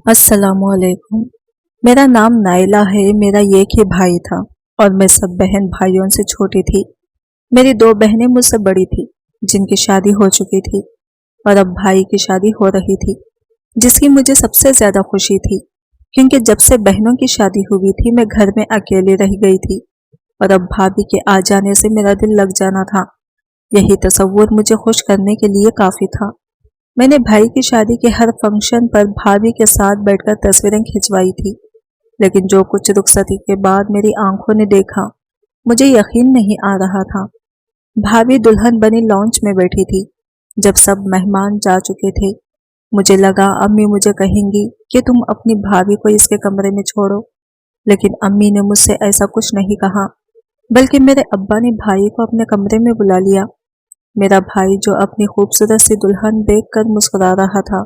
अस्सलामुअलैकुम। मेरा नाम नाइला है। मेरा एक ही भाई था और मैं सब बहन भाइयों से छोटी थी। मेरी दो बहनें मुझसे बड़ी थी जिनकी शादी हो चुकी थी और अब भाई की शादी हो रही थी, जिसकी मुझे सबसे ज़्यादा खुशी थी, क्योंकि जब से बहनों की शादी हुई थी मैं घर में अकेली रह गई थी और अब भाभी के आ जाने से मेरा दिल लग जाना था। यही तसव्वुर मुझे खुश करने के लिए काफ़ी था। मैंने भाई की शादी के हर फंक्शन पर भाभी के साथ बैठकर तस्वीरें खिंचवाई थी, लेकिन जो कुछ रुखसती के बाद मेरी आंखों ने देखा, मुझे यकीन नहीं आ रहा था। भाभी दुल्हन बनी लॉन्च में बैठी थी। जब सब मेहमान जा चुके थे, मुझे लगा अम्मी मुझे कहेंगी कि तुम अपनी भाभी को इसके कमरे में छोड़ो, लेकिन अम्मी ने मुझसे ऐसा कुछ नहीं कहा, बल्कि मेरे अब्बा ने भाई को अपने कमरे में बुला लिया। मेरा भाई जो अपनी खूबसूरत सी दुल्हन देखकर मुस्कुरा रहा था,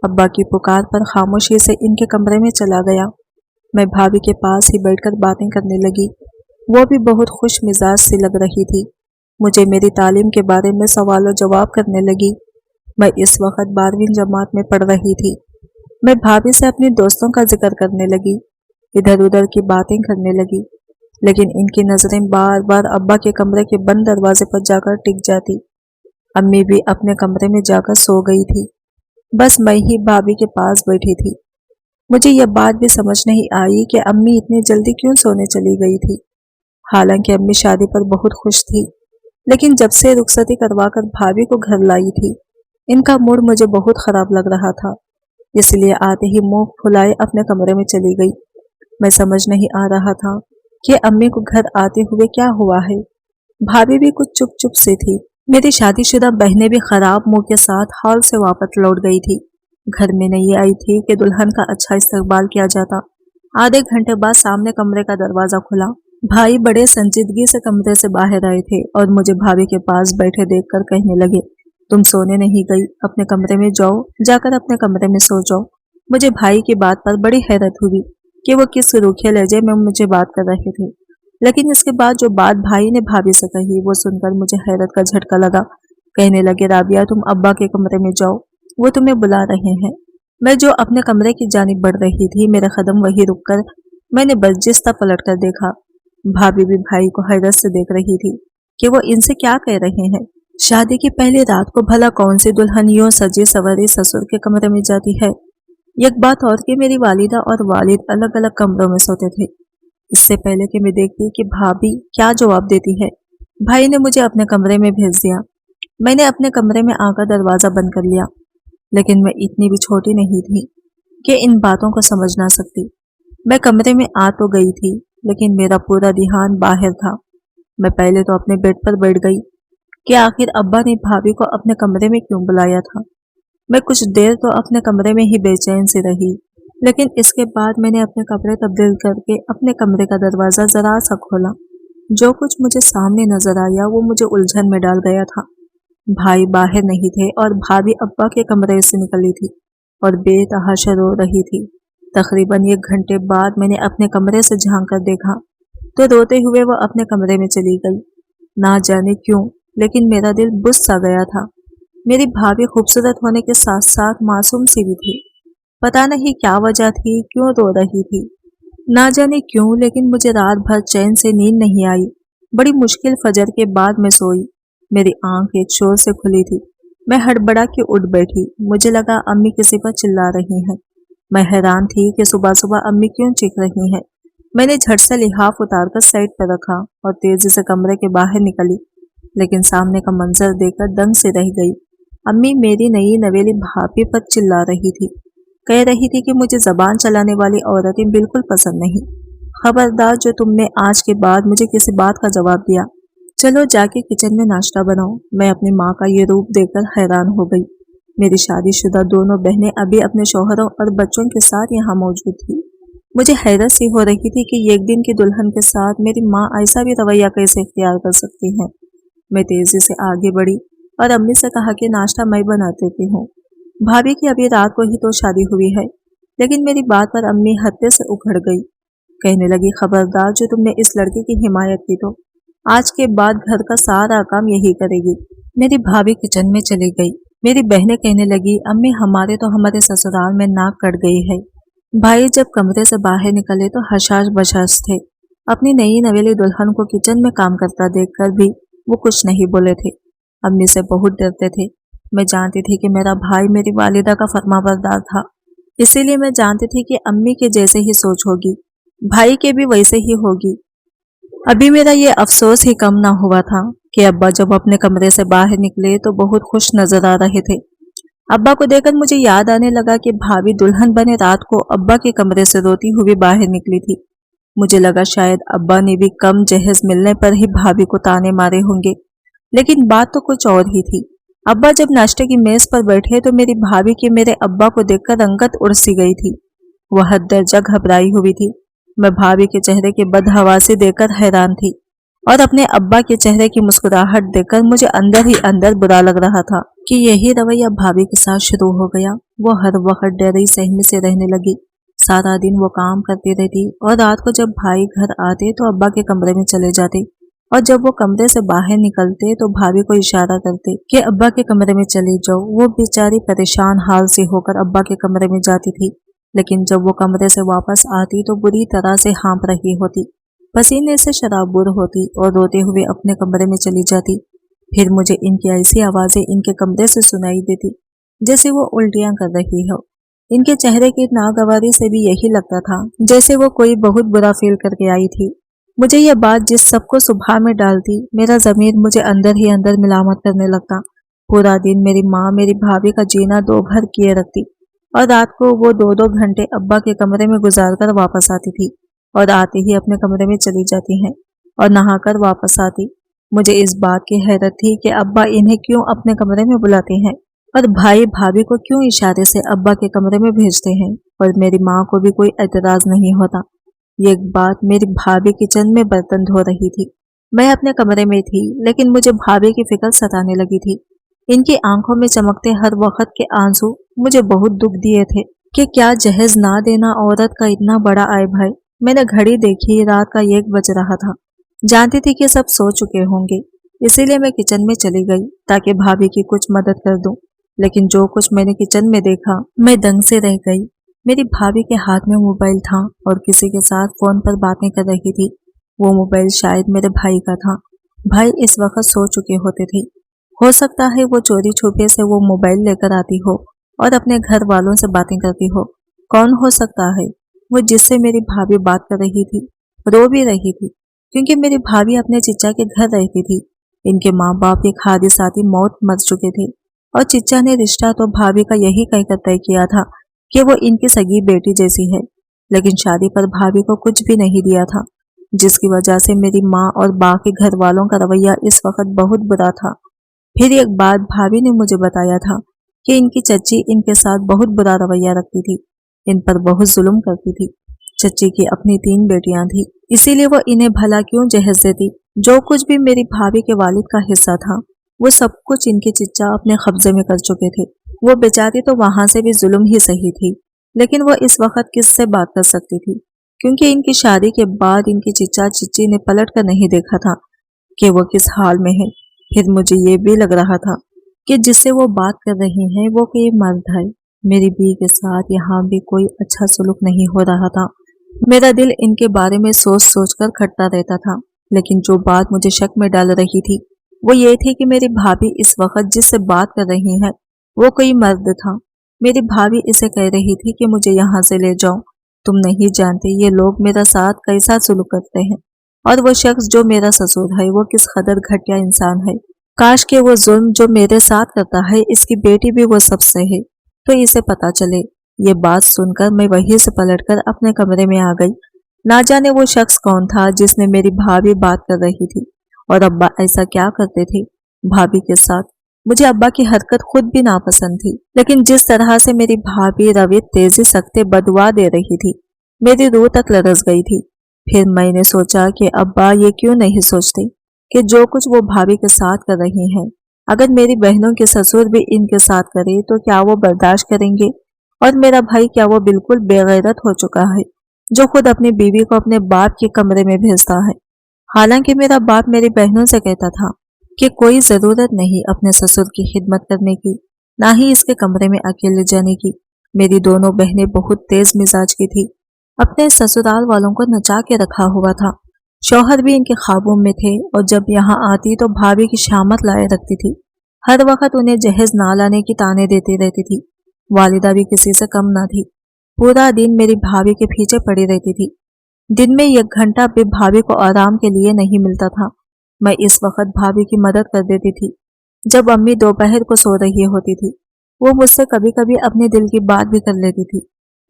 अब्बा की पुकार पर खामोशी से इनके कमरे में चला गया। मैं भाभी के पास ही बैठकर बातें करने लगी। वो भी बहुत खुश मिजाज सी लग रही थी। मुझे मेरी तालीम के बारे में सवाल जवाब करने लगी। मैं इस वक्त 12वीं जमात में पढ़ रही थी। मैं भाभी से अपने दोस्तों का जिक्र करने लगी, इधर उधर की बातें करने लगी, लेकिन इनकी नजरें बार बार अब्बा के कमरे के बंद दरवाजे पर जाकर टिक जाती। अम्मी भी अपने कमरे में जाकर सो गई थी। बस मैं ही भाभी के पास बैठी थी। मुझे यह बात भी समझ नहीं आई कि अम्मी इतनी जल्दी क्यों सोने चली गई थी। हालांकि अम्मी शादी पर बहुत खुश थी, लेकिन जब से रुखसती करवाकर भाभी को घर लाई थी, इनका मूड मुझे बहुत खराब लग रहा था। इसलिए आते ही मुंह फुलाए अपने कमरे में चली गई। मैं समझ नहीं आ रहा था कि अम्मी को घर आते हुए क्या हुआ है। भाभी भी कुछ चुप चुप सी थी। मेरी शादीशुदा बहनें भी खराब मुंह के साथ हॉल से वापस लौट गई थी। घर में नहीं आई थी कि दुल्हन का अच्छा इस्तकबाल किया जाता। आधे घंटे बाद सामने कमरे का दरवाजा खुला। भाई बड़े संजीदगी से कमरे से बाहर आए थे और मुझे भाभी के पास बैठे देखकर कहने लगे, तुम सोने नहीं गई? अपने कमरे में जाओ, जाकर अपने कमरे में सो जाओ। मुझे भाई की बात पर बड़ी हैरत हुई कि वो किस रूखे लहजे में मुझे बात कर रहे थे, लेकिन इसके बाद जो बात भाई ने भाभी से कही वो सुनकर मुझे हैरत का झटका लगा। कहने लगे, राबिया तुम अब्बा के कमरे में जाओ, वो तुम्हें बुला रहे हैं। मैं जो अपने कमरे की जानिब बढ़ रही थी, मेरा कदम वही रुककर मैंने बर्जिस्ता पलट कर देखा। भाभी भी भाई को हैरत से देख रही थी कि वो इनसे क्या कह रहे हैं। शादी की पहली रात को भला कौन सी दुल्हन यूं सजी सवरी ससुर के कमरे में जाती है। एक बात और कि मेरी वालिदा और वालिद अलग अलग कमरों में सोते थे। इससे पहले कि मैं देखती कि भाभी क्या जवाब देती है, भाई ने मुझे अपने कमरे में भेज दिया। मैंने अपने कमरे में आकर दरवाजा बंद कर लिया, लेकिन मैं इतनी भी छोटी नहीं थी कि इन बातों को समझ ना सकती। मैं कमरे में आ तो गई थी, लेकिन मेरा पूरा ध्यान बाहर था। मैं पहले तो अपने बेड पर बैठ गई कि आखिर अब्बा ने भाभी को अपने कमरे में क्यों बुलाया था। मैं कुछ देर तो अपने कमरे में ही बेचैन सी रही, लेकिन इसके बाद मैंने अपने कपड़े तब्दील करके अपने कमरे का दरवाज़ा ज़रा सा खोला। जो कुछ मुझे सामने नजर आया वो मुझे उलझन में डाल गया था। भाई बाहर नहीं थे और भाभी अब्बा के कमरे से निकली थी और बेतहाशा रो रही थी। तकरीबन 1 घंटे बाद मैंने अपने कमरे से झांक कर देखा तो रोते हुए वो अपने कमरे में चली गई। ना जाने क्यों, लेकिन मेरा दिल बुझ सा गया था। मेरी भाभी खूबसूरत होने के साथ साथ मासूम सी भी थी। पता नहीं क्या वजह थी, क्यों रो रही थी, ना जाने क्यों, लेकिन मुझे रात भर चैन से नींद नहीं आई। बड़ी मुश्किल फजर के बाद मैं सोई। मेरी आंख एक शोर से खुली थी। मैं हड़बड़ा के उठ बैठी। मुझे लगा अम्मी किसी पर चिल्ला रही हैं। मैं हैरान थी कि सुबह सुबह अम्मी क्यों चीख रही हैं। मैंने झट से लिहाफ उतारकर साइड पर रखा और तेजी से कमरे के बाहर निकली, लेकिन सामने का मंजर देखकर दंग से रह गई। अम्मी मेरी नई नवेली भाभी पर चिल्ला रही थी। कह रही थी कि मुझे जबान चलाने वाली औरतें बिल्कुल पसंद नहीं। खबरदार जो तुमने आज के बाद मुझे किसी बात का जवाब दिया। चलो जाके किचन में नाश्ता बनाओ। मैं अपनी माँ का ये रूप देखकर हैरान हो गई। मेरी शादीशुदा दोनों बहनें अभी अपने शौहरों और बच्चों के साथ यहाँ मौजूद थी। मुझे हैरत सी हो रही थी कि एक दिन की दुल्हन के साथ मेरी माँ ऐसा भी रवैया कैसे इख्तियार कर सकती हैं। मैं तेजी से आगे बढ़ी और अम्मी से कहा कि नाश्ता मैं बना देती हूँ। भाभी की अभी रात को ही तो शादी हुई है। लेकिन मेरी बात पर अम्मी हत्ते से उखड़ गई। कहने लगी, खबरदार जो तुमने इस लड़के की हिमायत की तो आज के बाद घर का सारा काम यही करेगी। मेरी भाभी किचन में चली गई। मेरी बहनें कहने लगी, अम्मी हमारे तो हमारे ससुराल में नाक कट गई है। भाई जब कमरे से बाहर निकले तो हशाश बशाश थे। अपनी नई नवेली दुल्हन को किचन में काम करता देखकर भी वो कुछ नहीं बोले थे। अम्मी से बहुत डरते थे। मैं जानती थी कि मेरा भाई मेरी वालिदा का फरमाबरदार था, इसीलिए मैं जानती थी कि अम्मी के जैसे ही सोच होगी, भाई के भी वैसे ही होगी। अभी मेरा ये अफसोस ही कम ना हुआ था कि अब्बा जब अपने कमरे से बाहर निकले तो बहुत खुश नजर आ रहे थे। अब्बा को देखकर मुझे याद आने लगा कि भाभी दुल्हन बने रात को अब्बा के कमरे से रोती हुई बाहर निकली थी। मुझे लगा शायद अब्बा ने भी कम जहेज मिलने पर ही भाभी को ताने मारे होंगे, लेकिन बात तो कुछ और ही थी। अब्बा जब नाश्ते की मेज पर बैठे तो मेरी भाभी की मेरे अब्बा को देखकर रंगत उड़ सी गई थी। वह हद दर्जा घबराई हुई थी। मैं भाभी के चेहरे की बदहवासी देखकर हैरान थी और अपने अब्बा के चेहरे की मुस्कुराहट देखकर मुझे अंदर ही अंदर बुरा लग रहा था कि यही रवैया भाभी के साथ शुरू हो गया। वो हर वक्त डरी सहमी से रहने लगी। सारा दिन वो काम करती रहती और रात को जब भाई घर आते तो अब्बा के कमरे में चले जाते, और जब वो कमरे से बाहर निकलते तो भाभी को इशारा करते कि अब्बा के कमरे में चली जाओ। वो बेचारी परेशान हाल से होकर अब्बा के कमरे में जाती थी, लेकिन जब वो कमरे से वापस आती तो बुरी तरह से हाँफ रही होती, पसीने से शराबुर होती और रोते हुए अपने कमरे में चली जाती। फिर मुझे इनकी ऐसी आवाजें इनके कमरे से सुनाई देती जैसे वो उल्टियां कर रही हो। इनके चेहरे की नागवारी से भी यही लगता था जैसे वो कोई बहुत बुरा फील करके आई थी। मुझे यह बात जिस सबको सुबह में डालती, मेरा जमीर मुझे अंदर ही अंदर मिलामत करने लगता। पूरा दिन मेरी माँ मेरी भाभी का जीना दो भर किए रखती और रात को वो 2-2 घंटे अब्बा के कमरे में गुजार कर वापस आती थी और आते ही अपने कमरे में चली जाती हैं और नहाकर वापस आती। मुझे इस बात की हैरत थी कि अब्बा इन्हें क्यों अपने कमरे में बुलाते हैं और भाई भाभी को क्यों इशारे से अब्बा के कमरे में भेजते हैं, और मेरी माँ को भी कोई एतराज नहीं होता। ये बात मेरी भाभी किचन में बर्तन धो रही थी। मैं अपने कमरे में थी, लेकिन मुझे भाभी की फिक्र सताने लगी थी। इनकी आंखों में चमकते हर वक्त के आंसू मुझे बहुत दुख दिए थे कि क्या जहेज ना देना औरत का इतना बड़ा आयब है। मैंने घड़ी देखी, रात का 1 बज रहा था। जानती थी कि सब सो चुके होंगे, इसीलिए मैं किचन में चली गई ताकि भाभी की कुछ मदद कर दूं। लेकिन जो कुछ मैंने किचन में देखा, मैं दंग से रह गई। मेरी भाभी के हाथ में मोबाइल था और किसी के साथ फोन पर बातें कर रही थी। वो मोबाइल शायद मेरे भाई का था। भाई इस वक्त सो चुके होते थे। हो सकता है वो चोरी छुपे से वो मोबाइल लेकर आती हो और अपने घर वालों से बातें करती हो। कौन हो सकता है वो जिससे मेरी भाभी बात कर रही थी? रो भी रही थी क्योंकि मेरी भाभी अपने चिच्चा के घर रहती थी। इनके माँ बाप एक हादसाती मौत मर चुके थे और चिच्चा ने रिश्ता तो भाभी का यही कहकर तय किया था कि वो इनकी सगी बेटी जैसी है, लेकिन शादी पर भाभी को कुछ भी नहीं दिया था, जिसकी वजह से मेरी माँ और बाकी घर वालों का रवैया इस वक्त बहुत बुरा था। फिर एक बात भाभी ने मुझे बताया था कि इनकी चच्ची इनके साथ बहुत बुरा रवैया रखती थी, इन पर बहुत जुल्म करती थी। चच्ची की अपनी 3 बेटियां थी, इसीलिए वो इन्हें भला क्यों जहेज देती। जो कुछ भी मेरी भाभी के वालिद का हिस्सा था वो सब कुछ इनके चिच्चा अपने कब्जे में कर चुके थे। वो बेचारी तो वहां से भी जुल्म ही सही थी, लेकिन वो इस वक्त किससे बात कर सकती थी, क्योंकि इनकी शादी के बाद इनकी चिच्चा चिच्ची ने पलट कर नहीं देखा था कि वो किस हाल में है। फिर मुझे ये भी लग रहा था कि जिससे वो बात कर रही हैं वो कोई मर्द है। मेरी बी के साथ यहाँ भी कोई अच्छा सलूक नहीं हो रहा था। मेरा दिल इनके बारे में सोच सोच कर खटता रहता था, लेकिन जो बात मुझे शक में डाल रही थी वो ये थी कि मेरी भाभी इस वक्त जिससे बात कर रही है वो कोई मर्द था। मेरी भाभी इसे कह रही थी कि मुझे यहाँ से ले जाओ, तुम नहीं जानते ये लोग मेरा साथ कैसा सलूक करते हैं, और वो शख्स जो मेरा ससुर है वो किस कदर घटिया इंसान है। काश के वो जुल्म जो मेरे साथ करता है इसकी बेटी भी वो सब सहे तो इसे पता चले। ये बात सुनकर मैं वहीं से पलटकर अपने कमरे में आ गई। ना जाने वो शख्स कौन था जिसने मेरी भाभी बात कर रही थी, और अब्बा ऐसा क्या करते थे भाभी के साथ। मुझे अब्बा की हरकत खुद भी नापसंद थी, लेकिन जिस तरह से मेरी भाभी रवि तेजी सख्ते बदुआ दे रही थी मेरी रूह तक लरस गई थी। फिर मैंने सोचा कि अब्बा ये क्यों नहीं सोचते कि जो कुछ वो भाभी के साथ कर रही हैं, अगर मेरी बहनों के ससुर भी इनके साथ करे तो क्या वो बर्दाश्त करेंगे। और मेरा भाई क्या वो बिल्कुल बेगैरत हो चुका है जो खुद अपनी बीवी को अपने बाप के कमरे में भेजता है। हालांकि मेरा बाप मेरी बहनों से कहता था कि कोई जरूरत नहीं अपने ससुर की खिदमत करने की, نہ ہی इसके कमरे में अकेले जाने की। मेरी दोनों बहनें बहुत तेज मिजाज की थी, अपने ससुराल वालों को नचा के रखा हुआ था। शौहर भी इनके ख्वाबों में थे और जब यहाँ आती तो भाभी की शामत लाए रखती थी। हर वक्त उन्हें जहेज ना लाने की ताने देती रहती थी। वालिदा भी किसी से कम ना थी, पूरा दिन मेरी भाभी के पीछे पड़ी रहती थी। दिन में 1 घंटा भी भाभी को आराम के लिए नहीं मिलता था। मैं इस वक्त भाभी की मदद कर देती थी। जब अम्मी दोपहर को सो रही होती थी, वो मुझसे कभी कभी अपने दिल की बात भी कर लेती थी।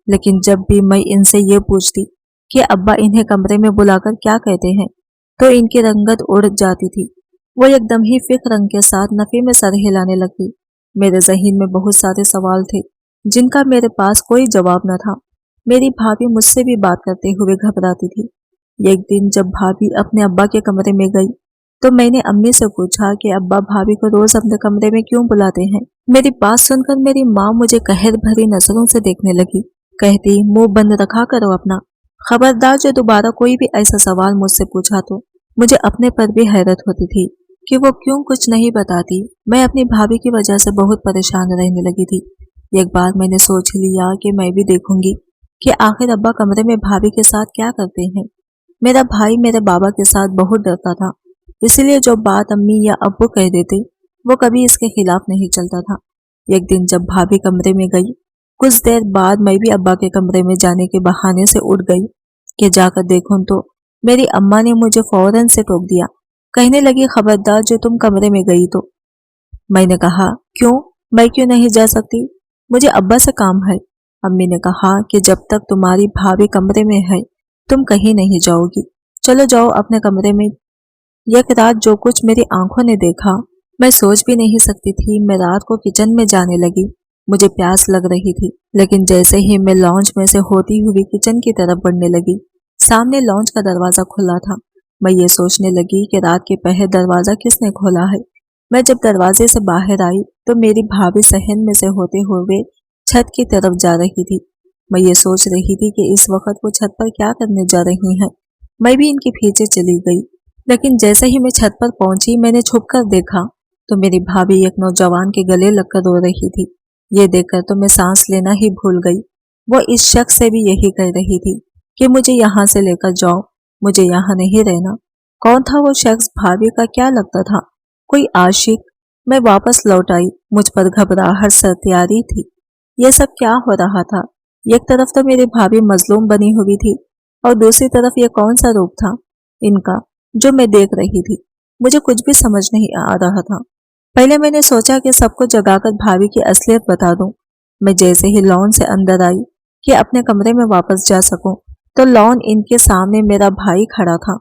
लेकिन जब भी मैं इनसे ये पूछती कि अब्बा इन्हें कमरे में बुलाकर क्या कहते हैं, तो इनकी रंगत उड़ जाती थी। वो एकदम ही फिक्र रंग के साथ नफी में सर हिलाने लगती। मेरे ज़हन में बहुत सारे सवाल थे जिनका मेरे पास कोई जवाब न था। मेरी भाभी मुझसे भी बात करते हुए घबराती थी। एक दिन जब भाभी अपने अब्बा के कमरे में गई तो मैंने अम्मी से पूछा कि अब्बा भाभी को रोज अपने कमरे में क्यों बुलाते हैं। मेरी बात सुनकर मेरी माँ मुझे कहर भरी नजरों से देखने लगी। कहती, मुंह बंद रखा करो अपना, खबरदार जो दोबारा कोई भी ऐसा सवाल मुझसे पूछा तो। मुझे अपने पर भी हैरत होती थी कि वो क्यों कुछ नहीं बताती। मैं अपनी भाभी की वजह से बहुत परेशान रहने लगी थी। एक बार मैंने सोच लिया कि मैं भी देखूंगी कि आखिर अब्बा कमरे में भाभी के साथ क्या करते हैं। मेरा भाई मेरे बाबा के साथ बहुत डरता था, इसलिए जो बात अम्मी या अब्बू कह देते वो कभी इसके खिलाफ नहीं चलता था। एक दिन जब भाभी कमरे में गई, कुछ देर बाद मैं भी अब्बा के कमरे में जाने के बहाने से उठ गई कि जाकर देखूं तो मेरी अम्मा ने मुझे फौरन से टोक दिया। कहने लगी, खबरदार जो तुम कमरे में गई तो। मैंने कहा, क्यों, मैं क्यों नहीं जा सकती, मुझे अब्बा से काम है। अम्मी ने कहा कि जब तक तुम्हारी भाभी कमरे में है तुम कहीं नहीं जाओगी, चलो जाओ अपने कमरे में। एक रात जो कुछ मेरी आंखों ने देखा मैं सोच भी नहीं सकती थी। मैं रात को किचन में जाने लगी। मुझे प्यास लग रही थी, लेकिन जैसे ही मैं लॉन्च में से होती हुई किचन की तरफ बढ़ने लगी, सामने लॉन्च का दरवाजा खुला था। मैं ये सोचने लगी कि रात के पहर दरवाजा किसने खोला है। मैं जब दरवाजे से बाहर आई तो मेरी भाभी सहन में से होते हुए छत की तरफ जा रही थी। मैं ये सोच रही थी कि इस वक्त वो छत पर क्या करने जा रही हैं। मैं भी इनके पीछे चली गई, लेकिन जैसे ही मैं छत पर पहुंची मैंने छुपकर देखा तो मेरी भाभी एक नौजवान के गले लगकर रो रही थी। ये देखकर तो मैं सांस लेना ही भूल गई। वो इस शख्स से भी यही कह रही थी कि मुझे यहाँ से लेकर जाओ, मुझे यहाँ नहीं रहना। कौन था वो शख्स, भाभी का क्या लगता था, कोई आशिक? मैं वापस लौट आई। मुझ पर घबराहट सरत्यारी थी। यह सब क्या हो रहा था? एक तरफ तो मेरी भाभी मजलूम बनी हुई थी और दूसरी तरफ ये कौन सा रूप था इनका जो मैं देख रही थी। मुझे कुछ भी समझ नहीं आ रहा था। पहले मैंने सोचा कि सबको जगाकर भाभी की असलियत बता दूं। मैं जैसे ही लॉन से अंदर आई कि अपने कमरे में वापस जा सकूं, तो लॉन इनके सामने मेरा भाई खड़ा था।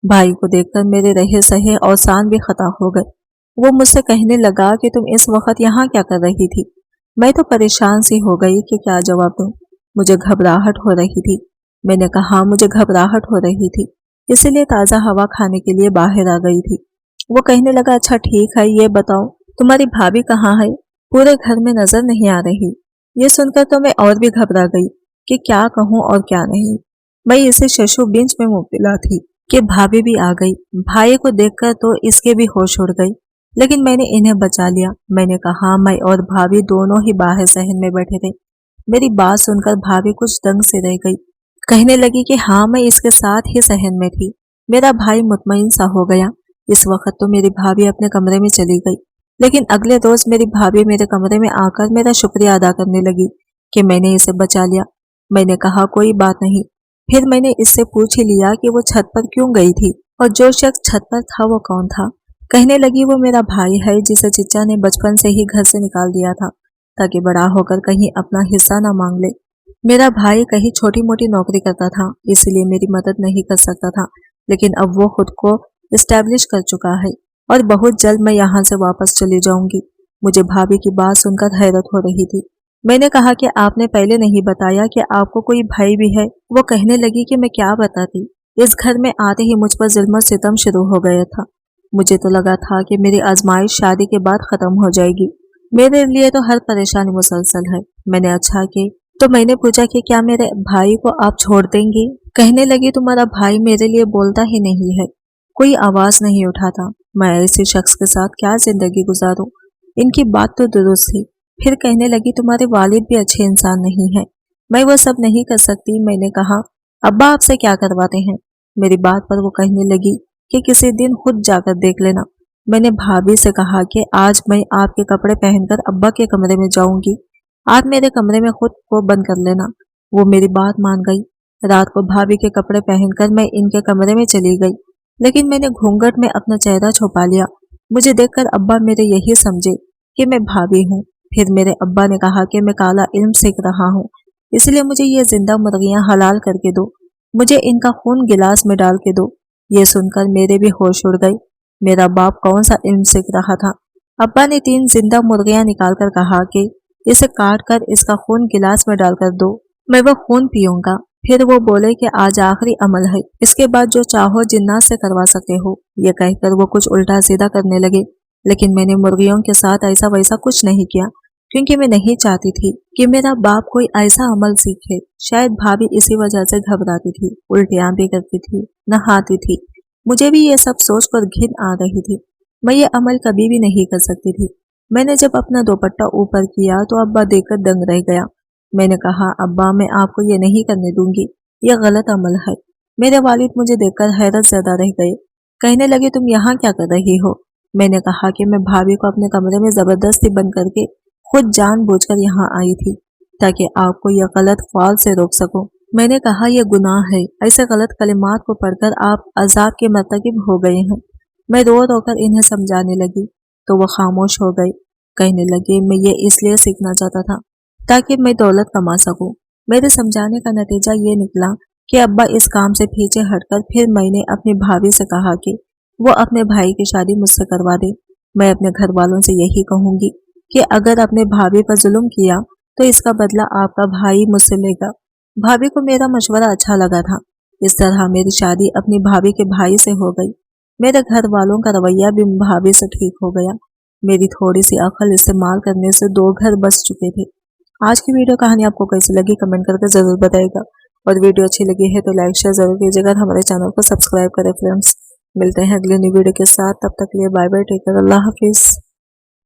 भाई को देखकर मेरे रहे सहे और सान भी खता हो गए। वो मुझसे कहने लगा कि तुम इस वक्त यहाँ क्या कर रही थी। मैं तो परेशान सी हो गई कि क्या जवाब दूं। मुझे घबराहट हो रही थी। मैंने कहा, मुझे घबराहट हो रही थी, इसीलिए ताज़ा हवा खाने के लिए बाहर आ गई थी। वो कहने लगा, अच्छा ठीक है, ये बताओ तुम्हारी भाभी कहाँ है, पूरे घर में नजर नहीं आ रही। ये सुनकर तो मैं और भी घबरा गई कि क्या कहूँ और क्या नहीं। मैं इसे शशु बिंच में मुब्तला थी कि भाभी भी आ गई। भाई को देखकर तो इसके भी होश उड़ गई, लेकिन मैंने इन्हें बचा लिया। मैंने कहा, मैं और भाभी दोनों ही बाहर सहन में बैठे थे। मेरी बात सुनकर भाभी कुछ दंग से रह गई। कहने लगी कि हाँ, मैं इसके साथ ही सहन में थी। मेरा भाई मुतमईन सा हो गया। इस वक्त तो मेरी भाभी अपने कमरे में चली गई, लेकिन अगले रोज मेरी भाभी मेरे कमरे में आकर मेरा शुक्रिया अदा करने लगी कि मैंने इसे बचा लिया। मैंने कहा, कोई बात नहीं। फिर मैंने इससे पूछ ही लिया कि वो छत पर क्यों गई थी और जो शख्स छत पर था वो कौन था। कहने लगी, वो मेरा भाई है जिसे चिच्चा ने बचपन से ही घर से निकाल दिया था ताकि बड़ा होकर कहीं अपना हिस्सा ना मांग ले। मेरा भाई कहीं छोटी मोटी नौकरी करता था, इसलिए मेरी मदद नहीं कर सकता था, लेकिन अब वो खुद को इस्टेब्लिश कर चुका है और बहुत जल्द मैं यहाँ से वापस चली जाऊंगी। मुझे भाभी की बात सुनकर हैरत हो रही थी। मैंने कहा कि आपने पहले नहीं बताया कि आपको कोई भाई भी है। वो कहने लगी कि मैं क्या बताती, इस घर में आते ही मुझ पर जुल्म सितम शुरू हो गया था। मुझे तो लगा था कि मेरी आजमाइश शादी के बाद खत्म हो जाएगी। मेरे लिए तो हर परेशानी मुसलसल है। मैंने अच्छा की तो मैंने पूछा कि क्या मेरे भाई को आप छोड़ देंगी। कहने लगी, तुम्हारा भाई मेरे लिए बोलता ही नहीं है, कोई आवाज नहीं उठाता। मैं ऐसे शख्स के साथ क्या जिंदगी गुजारूं। इनकी बात तो दुरुस्त थी, फिर कहने लगी तुम्हारे वालिद भी अच्छे इंसान नहीं है, मैं वो सब नहीं कर सकती। मैंने कहा अब्बा आपसे क्या करवाते हैं। मेरी बात पर वो कहने लगी कि किसी दिन खुद जाकर देख लेना। मैंने भाभी से कहा कि आज मैं आपके कपड़े पहनकर अब्बा के कमरे में जाऊंगी, आप मेरे कमरे में खुद को बंद कर लेना। वो मेरी बात मान गई। रात को भाभी के कपड़े पहनकर मैं इनके कमरे में चली गई, लेकिन मैंने घूंघट में अपना चेहरा छुपा लिया। मुझे देखकर अब्बा मेरे यही समझे कि मैं भाभी हूँ। फिर मेरे अब्बा ने कहा कि मैं काला इल्म सीख रहा हूँ, इसलिए मुझे ये जिंदा मुर्गियां हलाल करके दो, मुझे इनका खून गिलास में डाल के दो। ये सुनकर मेरे भी होश उड़ गए। मेरा बाप कौन सा इल्म सीख रहा था। अब्बा ने 3 जिंदा मुर्गियां निकालकर कहा कि इसे काट कर इसका खून गिलास में डालकर दो, मैं वो खून पीऊंगा। फिर वो बोले कि आज आखिरी अमल है, इसके बाद जो चाहो जिन्नात से करवा सकते हो। ये कहकर वो कुछ उल्टा सीधा करने लगे, लेकिन मैंने मुर्गियों के साथ ऐसा वैसा कुछ नहीं किया, क्योंकि मैं नहीं चाहती थी कि मेरा बाप कोई ऐसा अमल सीखे। शायद भाभी इसी वजह से घबराती थी, उल्टियां भी करती थी, नहाती थी। मुझे भी ये सब सोचकर घिन आ रही थी। मैं ये अमल कभी भी नहीं कर सकती थी। मैंने जब अपना दुपट्टा ऊपर किया तो अब्बा देखकर दंग रह गया। मैंने कहा अब्बा मैं आपको ये नहीं करने दूंगी, यह गलत अमल है। मेरे वालिद मुझे देखकर हैरत ज़्यादा रह गए। कहने लगे तुम यहाँ क्या कर रही हो। मैंने कहा कि मैं भाभी को अपने कमरे में जबरदस्ती बंद करके खुद जानबूझकर यहाँ आई थी, ताकि आपको यह गलत ख्वाल से रोक सकूं। मैंने कहा यह गुनाह है, ऐसे गलत कलिमात को पढ़कर आप अजाब के मर्तकिब हो गए हैं। मैं रो रो कर इन्हें समझाने लगी तो वो खामोश हो गए। कहने लगे मैं ये इसलिए सीखना चाहता था ताकि मैं दौलत कमा सकूं। मेरे समझाने का नतीजा ये निकला कि अब्बा इस काम से पीछे हटकर फिर मैंने अपनी भाभी से कहा कि वो अपने भाई की शादी मुझसे करवा दे। मैं अपने घर वालों से यही कहूंगी कि अगर अपने भाभी पर जुल्म किया तो इसका बदला आपका भाई मुझसे लेगा। भाभी को मेरा मशवरा अच्छा लगा था। इस तरह मेरी शादी अपनी भाभी के भाई से हो गई। मेरे घर वालों का रवैया भी भाभी से ठीक हो गया। मेरी थोड़ी सी अकल इस्तेमाल करने से 2 घर बस चुके थे। आज की वीडियो कहानी आपको कैसी लगी कमेंट करके जरूर बताइएगा, और वीडियो अच्छी लगी है तो लाइक शेयर जरूर कीजिएगा। हमारे चैनल को सब्सक्राइब करें फ्रेंड्स। मिलते हैं अगले न्यू वीडियो के साथ, तब तक के लिए बाय बाय, टेक केयर, अल्लाह हाफिज।